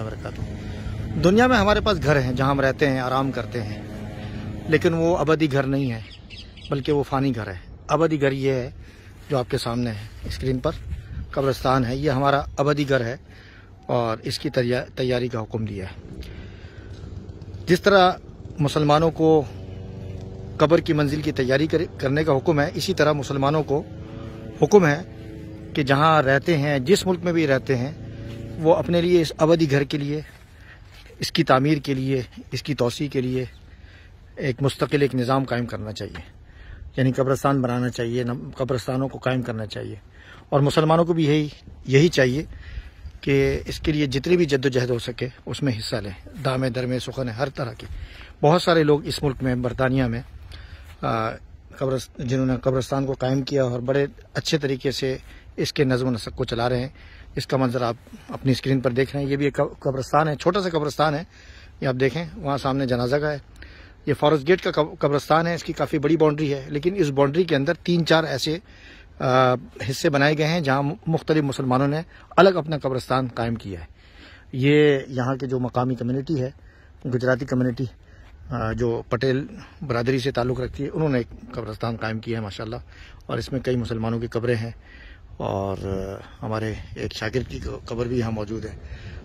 वबरकातुहू। दुनिया में हमारे पास घर हैं जहां हम रहते हैं, आराम करते हैं, लेकिन वो अबदी घर नहीं है, बल्कि वो फ़ानी घर है। अबदी घर ये है जो आपके सामने है स्क्रीन पर, कब्रिस्तान है। ये हमारा अबदी घर है और इसकी तैयारी का हुक्म दिया है। जिस तरह मुसलमानों को कब्र की मंजिल की तैयारी करने का हुक्म है, इसी तरह मुसलमानों को हुक्म है कि जहाँ रहते हैं, जिस मुल्क में भी रहते हैं, वो अपने लिए इस अबदी घर के लिए, इसकी तामीर के लिए, इसकी तोसी के लिए एक मुस्तकिल एक निज़ाम कायम करना चाहिए। यानी कब्रिस्तान बनाना चाहिए, कब्रिस्तानों को कायम करना चाहिए। और मुसलमानों को भी यही चाहिए कि इसके लिए जितनी भी जद्दोजहद हो सके उसमें हिस्सा लें। दामे दरमे सुखन हर तरह की बहुत सारे लोग इस मुल्क में, बरतानिया में जिन्होंने कब्रिस्तान को कायम किया और बड़े अच्छे तरीके से इसके नज़्म नसक को चला रहे हैं। इसका मंजर आप अपनी स्क्रीन पर देख रहे हैं। ये भी एक कब्रिस्तान है, छोटा सा कब्रिस्तान है। ये आप देखें, वहाँ सामने जनाजा का है। ये फॉरेस्ट गेट का कब्रिस्तान है। इसकी काफ़ी बड़ी बाउंड्री है, लेकिन इस बाउंड्री के अंदर 3-4 ऐसे हिस्से बनाए गए हैं जहाँ मुख्तलिफ मुसलमानों ने अलग अपना कब्रिस्तान कायम किया है। ये यहाँ के जो मकामी कम्युनिटी है, गुजराती कम्युनिटी जो पटेल बरादरी से ताल्लुक़ रखती है, उन्होंने एक कब्रिस्तान कायम किया है माशाल्लाह। और इसमें कई मुसलमानों की कब्रें हैं और हमारे एक शागिर्द की कब्र भी यहाँ मौजूद है।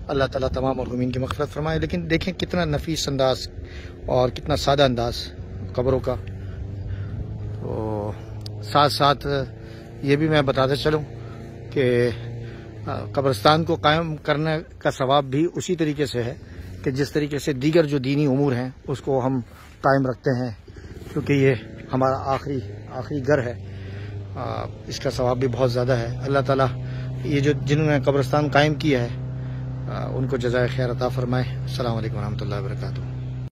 अल्लाह ताला तमाम मरहूमीन की मग़फ़िरत फरमाए। लेकिन देखें कितना नफीस अंदाज़ और कितना सादा अंदाज़ कब्रों का। तो साथ साथ ये भी मैं बताते चलूँ कि कब्रिस्तान को कायम करने का सवाब भी उसी तरीके से है कि जिस तरीके से दीगर जो दीनी उमूर हैं उसको हम कायम रखते हैं, क्योंकि ये हमारा आखिरी घर है। इसका सवाब भी बहुत ज़्यादा है। अल्लाह ताला ये जो जिन्होंने कब्रिस्तान कायम किया है उनको जज़ाए खैर अता फरमाए। अस्सलामु अलैकुम व रहमतुल्लाहि व बरकातुहू।